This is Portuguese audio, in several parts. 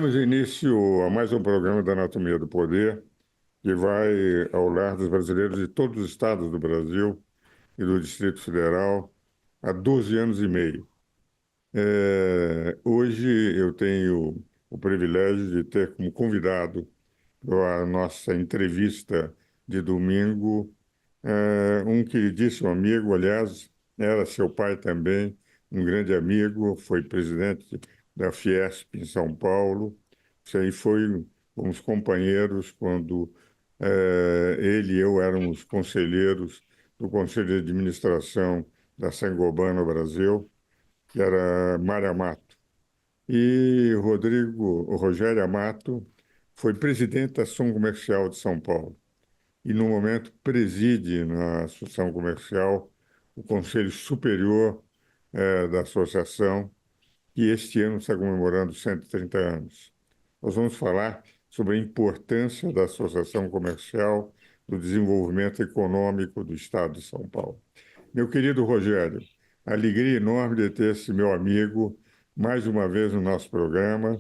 Damos início a mais um programa da Anatomia do Poder, que vai ao lar dos brasileiros de todos os estados do Brasil e do Distrito Federal há 12 anos e meio. Hoje eu tenho o privilégio de ter como convidado para a nossa entrevista de domingo um queridíssimo amigo, aliás, era seu pai também, um grande amigo, foi presidente da Fiesp em São Paulo. Isso aí fomos companheiros quando ele e eu éramos conselheiros do Conselho de Administração da Saint-Gobain no Brasil, que era Mário Amato. E o Rogério Amato foi presidente da Ação Comercial de São Paulo e, no momento, preside na Associação Comercial o Conselho Superior da Associação, que este ano está comemorando 130 anos. Nós vamos falar sobre a importância da Associação Comercial no desenvolvimento econômico do Estado de São Paulo. Meu querido Rogério, alegria enorme de ter esse meu amigo mais uma vez no nosso programa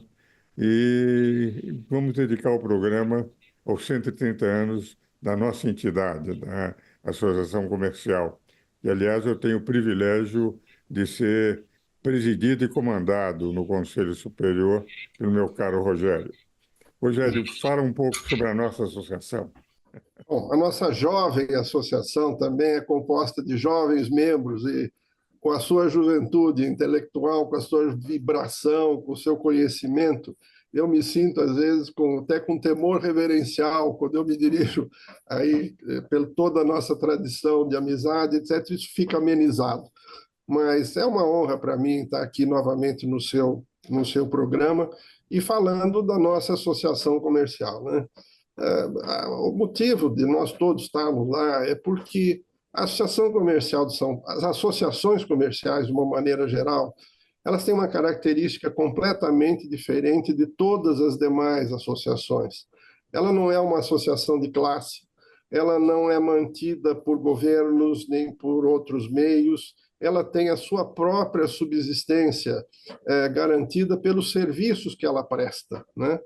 e vamos dedicar o programa aos 130 anos da nossa entidade, da Associação Comercial. E, aliás, eu tenho o privilégio de ser presidido e comandado no Conselho Superior pelo meu caro Rogério. Rogério, fala um pouco sobre a nossa associação. Bom, a nossa jovem associação também é composta de jovens membros e com a sua juventude intelectual, com a sua vibração, com o seu conhecimento, eu me sinto, às vezes, até com temor reverencial, quando eu me dirijo aí, pela toda a nossa tradição de amizade, etc., isso fica amenizado. Mas é uma honra para mim estar aqui novamente no seu programa e falando da nossa associação comercial, né? O motivo de nós todos estarmos lá é porque a Associação Comercial de São Paulo, as associações comerciais, de uma maneira geral, elas têm uma característica completamente diferente de todas as demais associações. Ela não é uma associação de classe, ela não é mantida por governos nem por outros meios, ela tem a sua própria subsistência garantida pelos serviços que ela presta, né?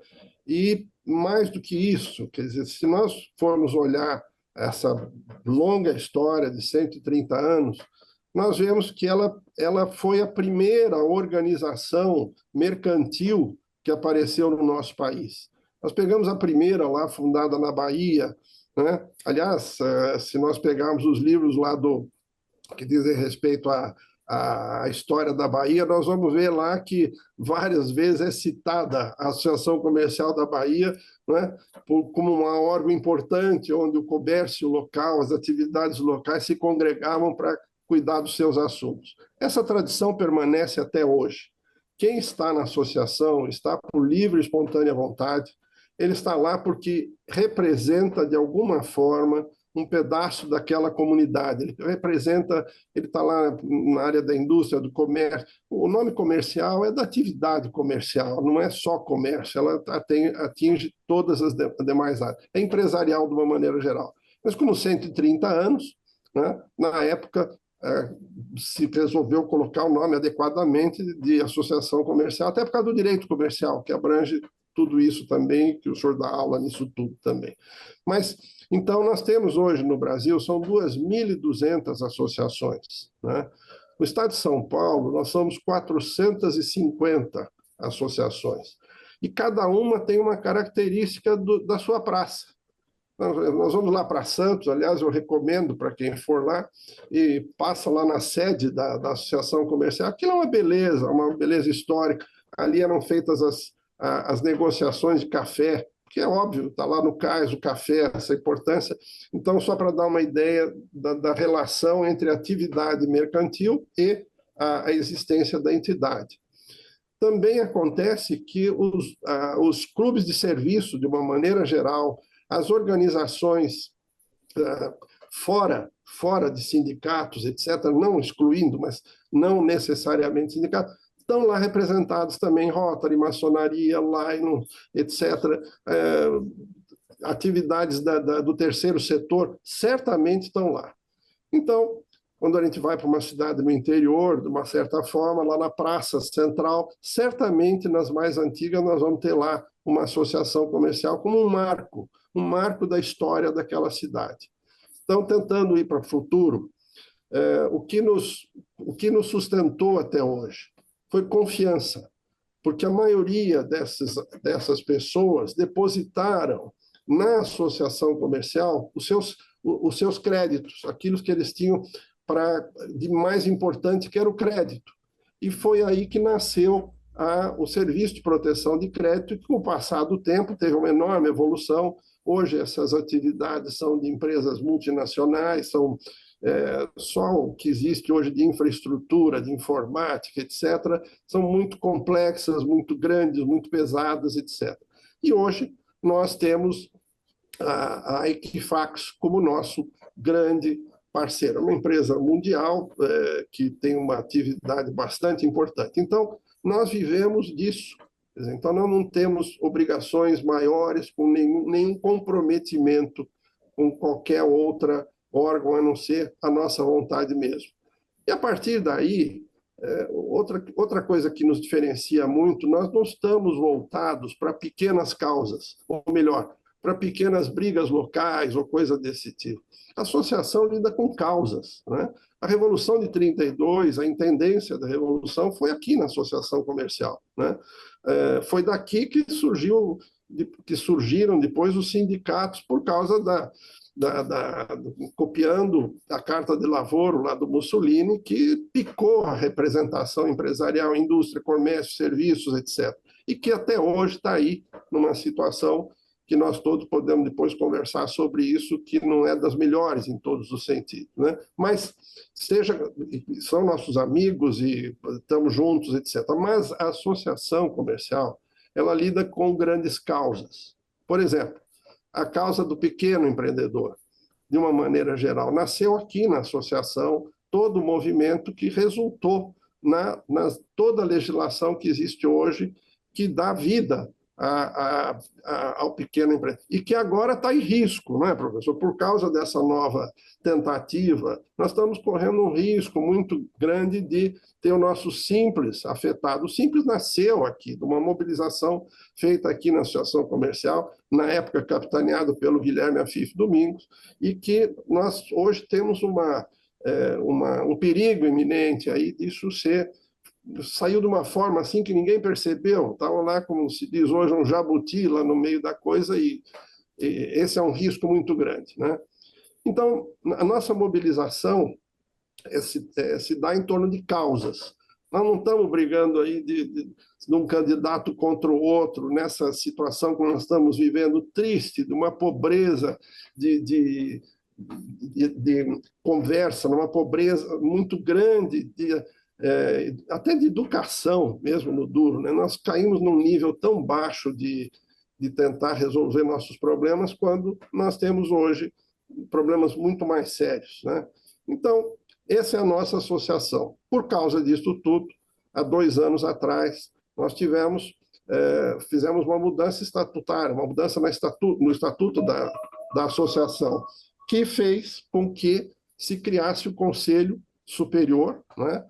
E mais do que isso, quer dizer, se nós formos olhar essa longa história de 130 anos, nós vemos que ela foi a primeira organização mercantil que apareceu no nosso país. Nós pegamos a primeira lá, fundada na Bahia, né? Aliás, se nós pegarmos os livros lá que dizem respeito à história da Bahia, nós vamos ver lá que várias vezes é citada a Associação Comercial da Bahia, né, como um órgão importante onde o comércio local, as atividades locais se congregavam para cuidar dos seus assuntos. Essa tradição permanece até hoje. Quem está na associação está por livre e espontânea vontade, ele está lá porque representa, de alguma forma, um pedaço daquela comunidade. Ele representa, ele está lá na área da indústria, do comércio. O nome comercial é da atividade comercial, não é só comércio, ela atinge todas as demais áreas. É empresarial de uma maneira geral. Mas como 130 anos, né, na época, se resolveu colocar o nome adequadamente de associação comercial, até por causa do direito comercial, que abrange tudo isso também, que o senhor dá aula nisso tudo também. Mas, então, nós temos hoje no Brasil, são 2.200 associações, né? No estado de São Paulo, nós somos 450 associações, e cada uma tem uma característica da sua praça. Nós vamos lá para Santos, aliás, eu recomendo para quem for lá, e passa lá na sede da Associação Comercial. Aquilo é uma beleza histórica. Ali eram feitas as negociações de café, que é óbvio, está lá no cais o café, essa importância. Então, só para dar uma ideia da relação entre a atividade mercantil e a existência da entidade. Também acontece que os clubes de serviço, de uma maneira geral, as organizações fora de sindicatos, etc., não excluindo, mas não necessariamente sindicatos, estão lá representados também Rotary, maçonaria, Lion, etc. Atividades do terceiro setor certamente estão lá. Então, quando a gente vai para uma cidade no interior, de uma certa forma, lá na Praça Central, certamente nas mais antigas nós vamos ter lá uma associação comercial como um marco da história daquela cidade. Então, tentando ir para o futuro, o que nos sustentou até hoje foi confiança, porque a maioria dessas pessoas depositaram na associação comercial os seus créditos, aquilo que eles tinham de mais importante, que era o crédito. E foi aí que nasceu o serviço de proteção de crédito, que com o passar do tempo teve uma enorme evolução. Hoje essas atividades são de empresas multinacionais, são só o que existe hoje de infraestrutura, de informática, etc., são muito complexas, muito grandes, muito pesadas, etc. E hoje nós temos a Equifax como nosso grande parceiro, uma empresa mundial que tem uma atividade bastante importante. Então, nós vivemos disso. Então, nós não temos obrigações maiores com nenhum comprometimento com qualquer outra órgão, a não ser a nossa vontade mesmo. E a partir daí, outra coisa que nos diferencia muito, nós não estamos voltados para pequenas causas, ou melhor, para pequenas brigas locais ou coisa desse tipo. A associação lida com causas, né? A Revolução de 32, a intendência da Revolução foi aqui na Associação Comercial, né? Foi daqui que surgiram depois os sindicatos por causa copiando a Carta de Lavoro lá do Mussolini, que picou a representação empresarial, indústria, comércio, serviços, etc. E que até hoje está aí numa situação que nós todos podemos depois conversar sobre isso, que não é das melhores em todos os sentidos, né? Mas são nossos amigos e estamos juntos, etc. Mas a associação comercial, ela lida com grandes causas. Por exemplo, a causa do pequeno empreendedor, de uma maneira geral, nasceu aqui na associação, todo o movimento que resultou toda a legislação que existe hoje, que dá vida ao pequeno empreendedor. E que agora está em risco, não é, professor? Por causa dessa nova tentativa, nós estamos correndo um risco muito grande de ter o nosso Simples afetado. O Simples nasceu aqui, de uma mobilização feita aqui na Associação Comercial, na época capitaneado pelo Guilherme Afif Domingos, e que nós hoje temos um perigo iminente aí disso saiu de uma forma assim que ninguém percebeu, estava lá, como se diz hoje, um jabuti lá no meio da coisa, e esse é um risco muito grande, né? Então, a nossa mobilização se dá em torno de causas. Nós não estamos brigando aí de um candidato contra o outro, nessa situação que nós estamos vivendo triste, de uma pobreza de conversa, numa pobreza muito grande, até de educação mesmo no duro, né? Nós caímos num nível tão baixo de tentar resolver nossos problemas, quando nós temos hoje problemas muito mais sérios, né? Então, essa é a nossa associação. Por causa disso tudo, há 2 anos atrás, nós fizemos uma mudança estatutária, uma mudança no estatuto da associação, que fez com que se criasse o Conselho Superior, né?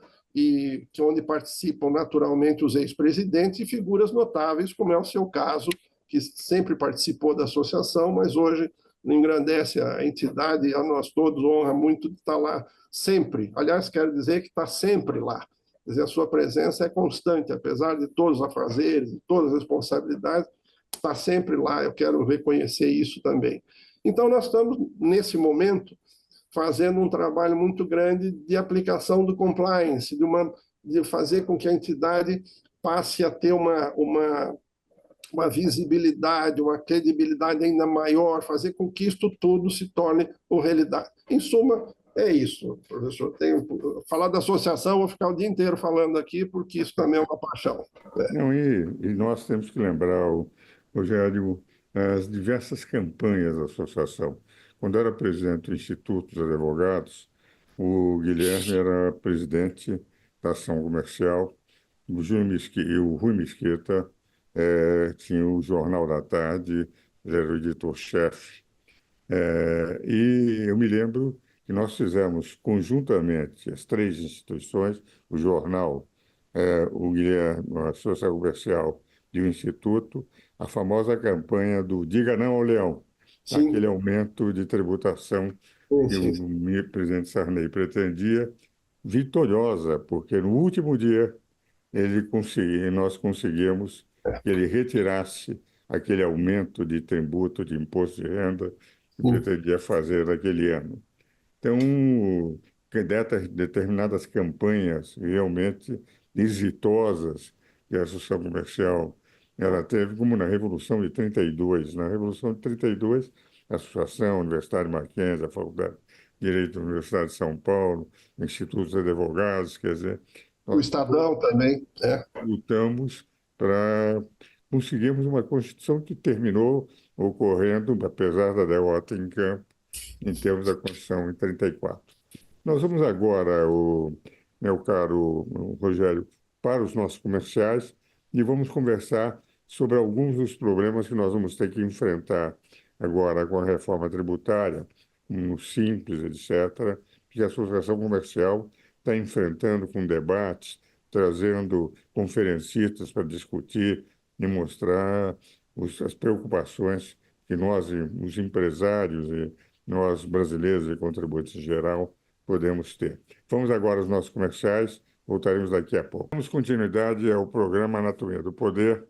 Onde participam naturalmente os ex-presidentes e figuras notáveis, como é o seu caso, que sempre participou da associação, mas hoje engrandece a entidade, e a nós todos honra muito de estar lá sempre. Aliás, quero dizer que está sempre lá. Quer dizer, a sua presença é constante, apesar de todos os afazeres, de todas as responsabilidades, está sempre lá. Eu quero reconhecer isso também. Então, nós estamos, nesse momento, fazendo um trabalho muito grande de aplicação do compliance, de fazer com que a entidade passe a ter uma visibilidade, uma credibilidade ainda maior, fazer com que isto tudo se torne uma realidade. Em suma, é isso, professor. Falar da associação, vou ficar o dia inteiro falando aqui, porque isso também é uma paixão. Não, e nós temos que lembrar, Rogério, as diversas campanhas da associação. Quando era presidente do Instituto dos Advogados, o Guilherme era presidente da ação comercial, e o Rui Mesquita tinha o Jornal da Tarde, ele era o editor-chefe. E eu me lembro que nós fizemos conjuntamente, as três instituições, o jornal, o Guilherme, a Associação Comercial e o Instituto, a famosa campanha do Diga Não ao Leão, aquele Sim, aumento de tributação sim, que sim. o presidente Sarney pretendia, vitoriosa, porque no último dia nós conseguimos que ele retirasse aquele aumento de tributo, de imposto de renda que Sim. pretendia fazer naquele ano. Então, determinadas campanhas realmente exitosas que a Associação Comercial ela teve, como na Revolução de 32. Na Revolução de 32, a Associação, a Universidade Mackenzie, a Faculdade de Direito da Universidade de São Paulo, o Instituto de Advogados, quer dizer, O nós Estadão também, né? lutamos para conseguirmos uma Constituição que terminou ocorrendo, apesar da derrota em campo, em termos da Constituição em 34. Nós vamos agora, meu caro Rogério, para os nossos comerciais e vamos conversar sobre alguns dos problemas que nós vamos ter que enfrentar agora com a reforma tributária, no Simples, etc., que a Associação Comercial está enfrentando com debates, trazendo conferencistas para discutir e mostrar as preocupações que nós, os empresários e nós, brasileiros e contribuintes em geral, podemos ter. Vamos agora aos nossos comerciais, voltaremos daqui a pouco. Damos continuidade ao programa Anatomia do Poder,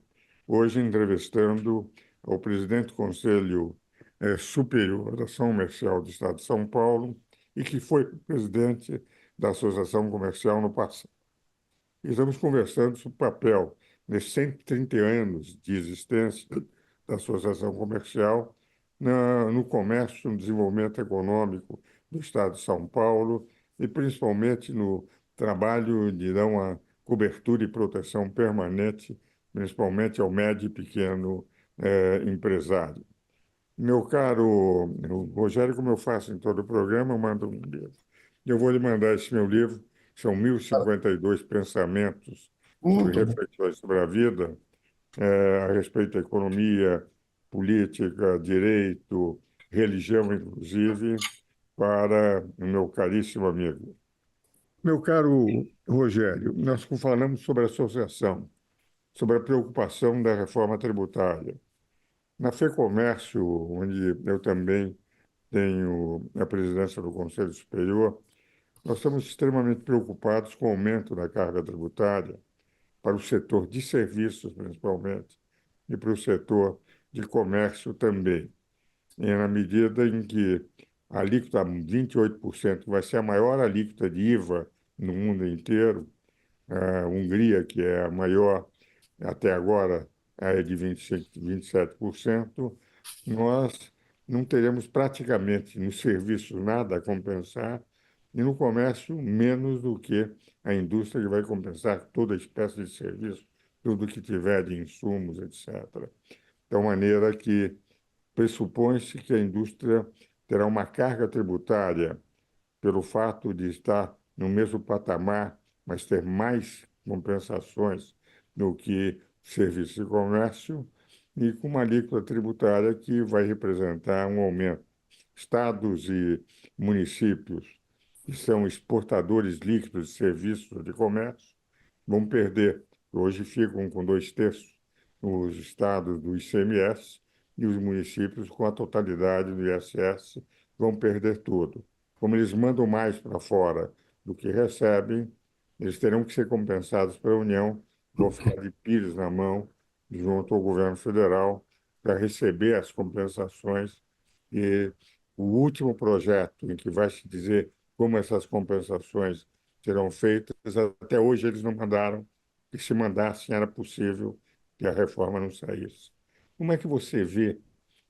hoje entrevistando o presidente do Conselho Superior da Ação Comercial do Estado de São Paulo e que foi presidente da Associação Comercial no passado. Estamos conversando sobre o papel nesses 130 anos de existência da Associação Comercial no comércio, no desenvolvimento econômico do Estado de São Paulo e principalmente no trabalho de dar uma cobertura e proteção permanente, principalmente ao médio e pequeno empresário. Meu caro Rogério, como eu faço em todo o programa, eu mando um livro. Eu vou lhe mandar esse meu livro, são 1052 pensamentos e Muito bom. reflexões sobre a vida, a respeito da economia, política, direito, religião, inclusive, para o meu caríssimo amigo. Meu caro Rogério, nós falamos sobre a associação, sobre a preocupação da reforma tributária. Na FEComércio, onde eu também tenho a presidência do Conselho Superior, nós estamos extremamente preocupados com o aumento da carga tributária para o setor de serviços, principalmente, e para o setor de comércio também. E na medida em que a alíquota 28% vai ser a maior alíquota de IVA no mundo inteiro, a Hungria, que é a maior até agora, é de 25, 27%, nós não teremos praticamente no serviço nada a compensar e no comércio menos do que a indústria que vai compensar toda espécie de serviço, tudo que tiver de insumos, etc. De maneira que pressupõe-se que a indústria terá uma carga tributária pelo fato de estar no mesmo patamar, mas ter mais compensações do que serviço e comércio, e com uma alíquota tributária que vai representar um aumento. Estados e municípios que são exportadores líquidos de serviços de comércio vão perder. Hoje ficam com 2/3 os estados do ICMS e os municípios com a totalidade do ISS vão perder tudo. Como eles mandam mais para fora do que recebem, eles terão que ser compensados pela União, vão ficar de pires na mão junto ao governo federal para receber as compensações. E o último projeto em que vai se dizer como essas compensações serão feitas, até hoje eles não mandaram, e se mandassem era possível que a reforma não saísse. Como é que você vê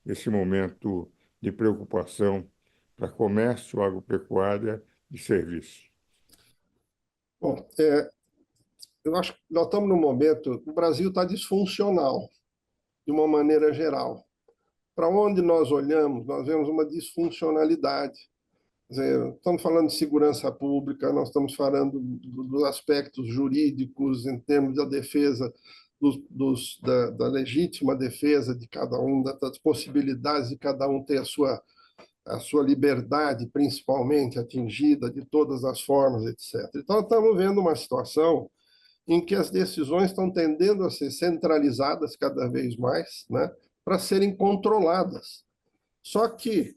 esse momento de preocupação para comércio, agropecuária e serviços? Bom, eu acho que nós estamos num momento, o Brasil está disfuncional, de uma maneira geral. Para onde nós olhamos, nós vemos uma disfuncionalidade. Quer dizer, estamos falando de segurança pública, nós estamos falando dos aspectos jurídicos em termos da defesa, da legítima defesa de cada um, das possibilidades de cada um ter a sua a sua liberdade principalmente atingida de todas as formas, etc. Então, estamos vendo uma situação em que as decisões estão tendendo a ser centralizadas cada vez mais, né, para serem controladas. Só que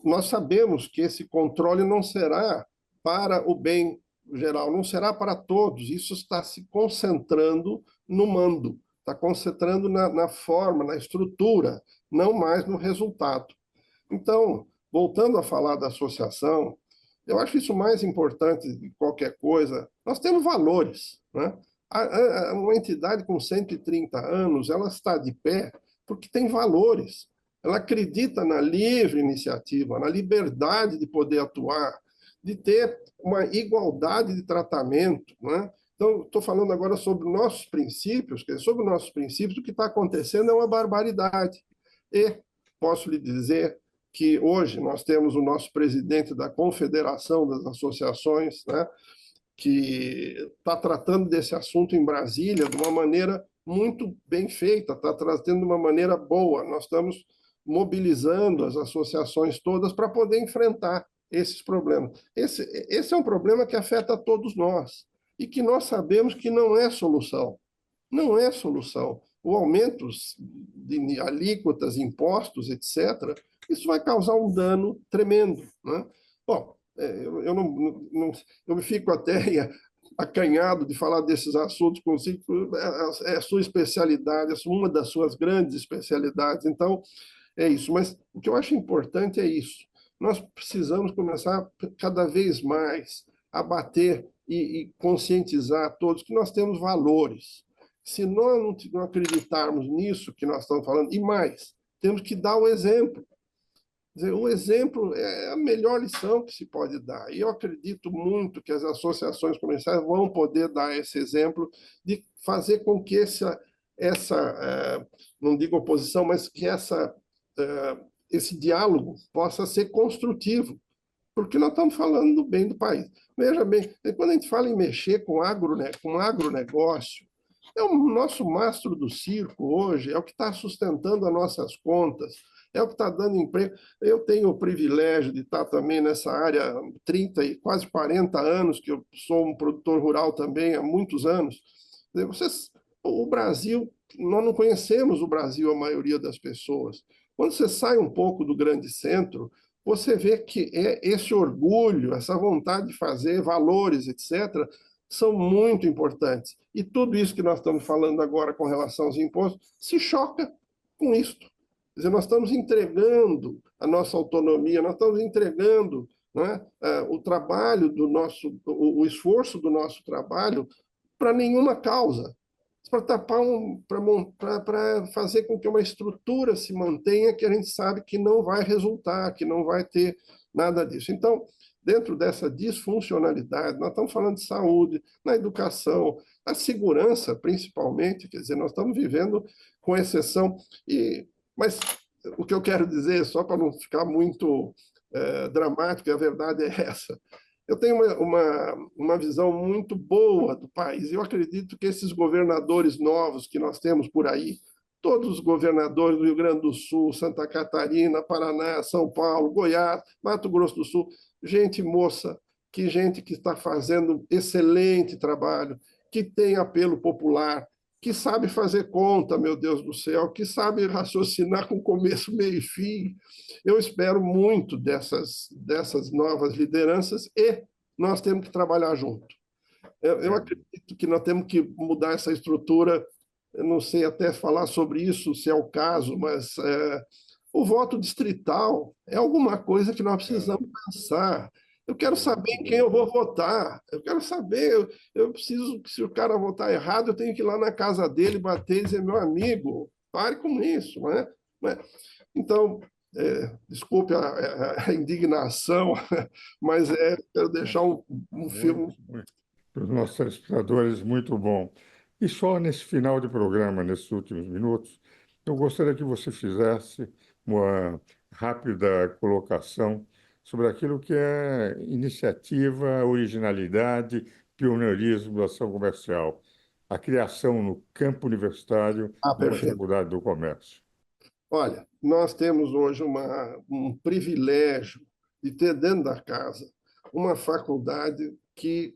nós sabemos que esse controle não será para o bem geral, não será para todos. Isso está se concentrando no mando, está concentrando na forma, na estrutura, não mais no resultado. Então, voltando a falar da associação, eu acho isso mais importante de qualquer coisa. Nós temos valores, né? Uma entidade com 130 anos, ela está de pé porque tem valores. Ela acredita na livre iniciativa, na liberdade de poder atuar, de ter uma igualdade de tratamento, né? Então, estou falando agora sobre nossos princípios, quer dizer, sobre nossos princípios, o que está acontecendo é uma barbaridade. E posso lhe dizer que hoje nós temos o nosso presidente da Confederação das Associações, né, que está tratando desse assunto em Brasília de uma maneira muito bem feita, está tratando de uma maneira boa. Nós estamos mobilizando as associações todas para poder enfrentar esses problemas. Esse é um problema que afeta todos nós e que nós sabemos que não é solução. Não é solução. O aumento de alíquotas, impostos, etc., isso vai causar um dano tremendo, né? Bom, eu me fico até acanhado de falar desses assuntos consigo, é a sua especialidade, é uma das suas grandes especialidades, então é isso. Mas o que eu acho importante é isso. Nós precisamos começar cada vez mais a bater e conscientizar todos que nós temos valores. Se nós não acreditarmos nisso que nós estamos falando, e mais, temos que dar o exemplo. Quer dizer, o exemplo é a melhor lição que se pode dar. E eu acredito muito que as associações comerciais vão poder dar esse exemplo de fazer com que não digo oposição, mas que esse diálogo possa ser construtivo, porque nós estamos falando do bem do país. Veja bem, quando a gente fala em mexer com agronegócio, é o nosso mastro do circo hoje, é o que está sustentando as nossas contas, é o que está dando emprego. Eu tenho o privilégio de estar também nessa área há 30 e quase 40 anos, que eu sou um produtor rural também há muitos anos. O Brasil, nós não conhecemos o Brasil, a maioria das pessoas. Quando você sai um pouco do grande centro, você vê que esse orgulho, essa vontade de fazer, valores, etc., são muito importantes. E tudo isso que nós estamos falando agora com relação aos impostos se choca com isso. Quer dizer, nós estamos entregando a nossa autonomia, nós estamos entregando, né, o trabalho do nosso, o esforço do nosso trabalho para nenhuma causa, para tapar para fazer com que uma estrutura se mantenha que a gente sabe que não vai resultar, que não vai ter nada disso. Então, dentro dessa disfuncionalidade, nós estamos falando de saúde, na educação, na segurança, principalmente, quer dizer, nós estamos vivendo com exceção. Mas o que eu quero dizer, só para não ficar muito dramático, a verdade é essa. Eu tenho uma visão muito boa do país. Eu acredito que esses governadores novos que nós temos por aí, todos os governadores do Rio Grande do Sul, Santa Catarina, Paraná, São Paulo, Goiás, Mato Grosso do Sul, gente moça, gente que está fazendo excelente trabalho, que tem apelo popular, que sabe fazer conta, meu Deus do céu, que sabe raciocinar com começo, meio e fim. Eu espero muito dessas novas lideranças e nós temos que trabalhar junto. Eu acredito que nós temos que mudar essa estrutura. Eu não sei até falar sobre isso, se é o caso, mas o voto distrital é alguma coisa que nós precisamos pensar. Eu quero saber em quem eu vou votar. Eu quero saber, eu preciso que se o cara votar errado, eu tenho que ir lá na casa dele, bater e dizer, meu amigo, pare com isso, né? Então, desculpe a indignação, mas quero deixar um filme. Para os nossos telespectadores, muito bom. E só nesse final de programa, nesses últimos minutos, eu gostaria que você fizesse uma rápida colocação sobre aquilo que é iniciativa, originalidade, pioneirismo da ação comercial, a criação no campo universitário de uma Perfeito. faculdade do comércio. Olha, nós temos hoje um privilégio de ter dentro da casa uma faculdade que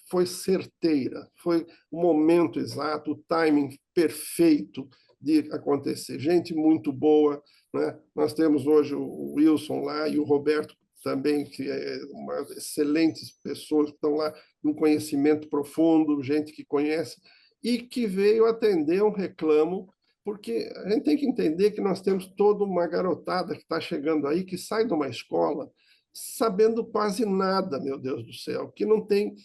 foi certeira, foi o momento exato, o timing perfeito de acontecer. Gente muito boa, né? Nós temos hoje o Wilson lá e o Roberto também, que é uma excelentes pessoas que estão lá, um conhecimento profundo, gente que conhece, e que veio atender um reclamo, porque a gente tem que entender que nós temos toda uma garotada que está chegando aí, que sai de uma escola sabendo quase nada, meu Deus do céu, que não tem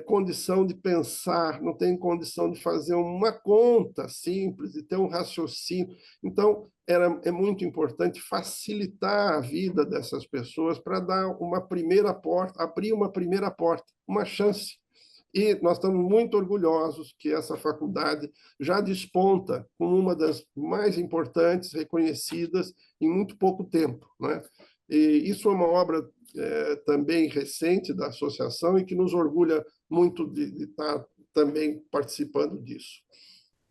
condição de pensar, não tem condição de fazer uma conta simples, de ter um raciocínio. Então, é muito importante facilitar a vida dessas pessoas para dar uma primeira porta, abrir uma primeira porta, uma chance. E nós estamos muito orgulhosos que essa faculdade já desponta como uma das mais importantes, reconhecidas em muito pouco tempo, né? E isso é uma obra também recente da associação e que nos orgulha muito de estar também participando disso.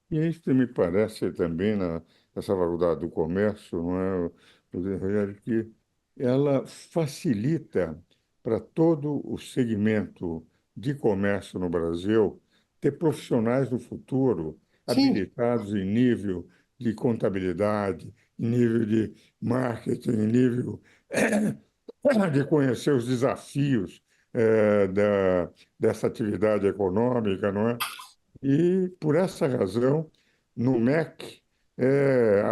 E isso me parece também nessa faculdade do comércio, não é, Rogério, que ela facilita para todo o segmento de comércio no Brasil ter profissionais do futuro Sim, habilitados em nível de contabilidade, em nível de marketing, em nível de conhecer os desafios dessa atividade econômica, não é? E, por essa razão, no MEC, a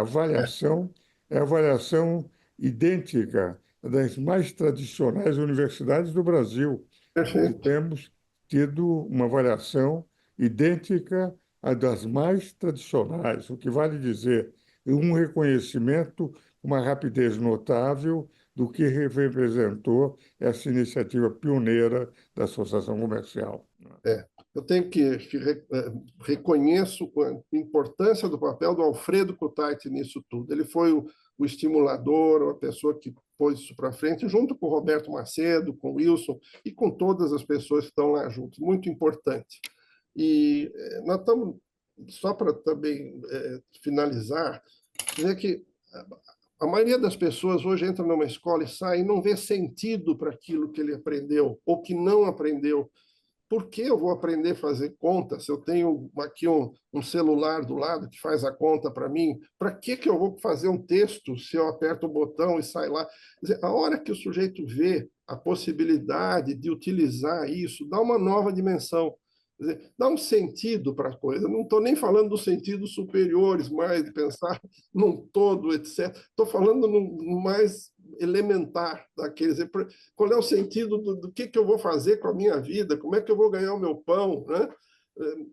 avaliação idêntica das mais tradicionais universidades do Brasil. perfeito. Temos tido uma avaliação idêntica à das mais tradicionais, o que vale dizer um reconhecimento, uma rapidez notável do que representou essa iniciativa pioneira da Associação Comercial. É, eu tenho reconheço a importância do papel do Alfredo Kutaiti nisso tudo. Ele foi o estimulador, a pessoa que pôs isso para frente, junto com o Roberto Macedo, com o Wilson e com todas as pessoas que estão lá juntos. Muito importante. E nós estamos, só para também finalizar, dizer que a maioria das pessoas hoje entra numa escola e sai e não vê sentido para aquilo que ele aprendeu ou que não aprendeu. Por que eu vou aprender a fazer conta se eu tenho aqui um celular do lado que faz a conta para mim? Para que eu vou fazer um texto se eu aperto o botão e sai lá? Quer dizer, a hora que o sujeito vê a possibilidade de utilizar isso, dá uma nova dimensão. Quer dizer, dá um sentido para a coisa. Não estou nem falando dos sentidos superiores, mais de pensar num todo, etc. Estou falando no mais elementar daqueles. Qual é o sentido do que eu vou fazer com a minha vida? Como é que eu vou ganhar o meu pão? Né?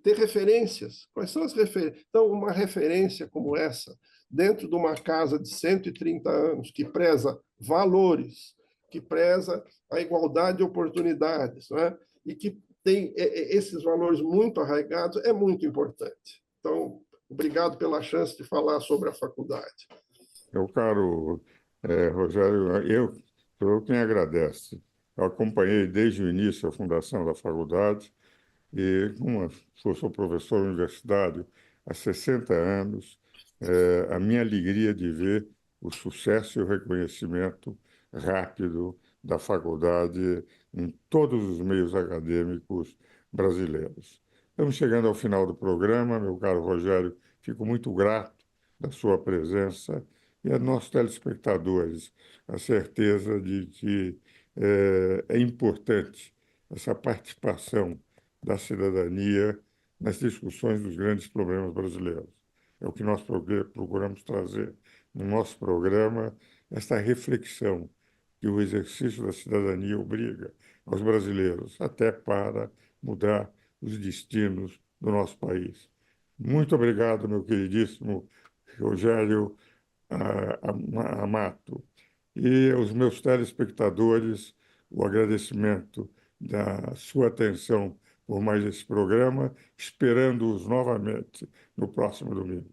Ter referências. Quais são as referências? Então, uma referência como essa, dentro de uma casa de 130 anos, que preza valores, que preza a igualdade de oportunidades, né? E que tem esses valores muito arraigados, é muito importante. Então, obrigado pela chance de falar sobre a faculdade. Meu caro Rogério, sou eu quem agradece. Eu acompanhei desde o início a fundação da faculdade e, como sou professor universitário há 60 anos, a minha alegria de ver o sucesso e o reconhecimento rápido da faculdade em todos os meios acadêmicos brasileiros. Estamos chegando ao final do programa, meu caro Rogério, fico muito grato da sua presença e a nossos telespectadores a certeza de que é importante essa participação da cidadania nas discussões dos grandes problemas brasileiros. É o que nós procuramos trazer no nosso programa, esta reflexão que o exercício da cidadania obriga aos brasileiros, até para mudar os destinos do nosso país. Muito obrigado, meu queridíssimo Rogério Amato. E aos meus telespectadores, o agradecimento da sua atenção por mais esse programa, esperando-os novamente no próximo domingo.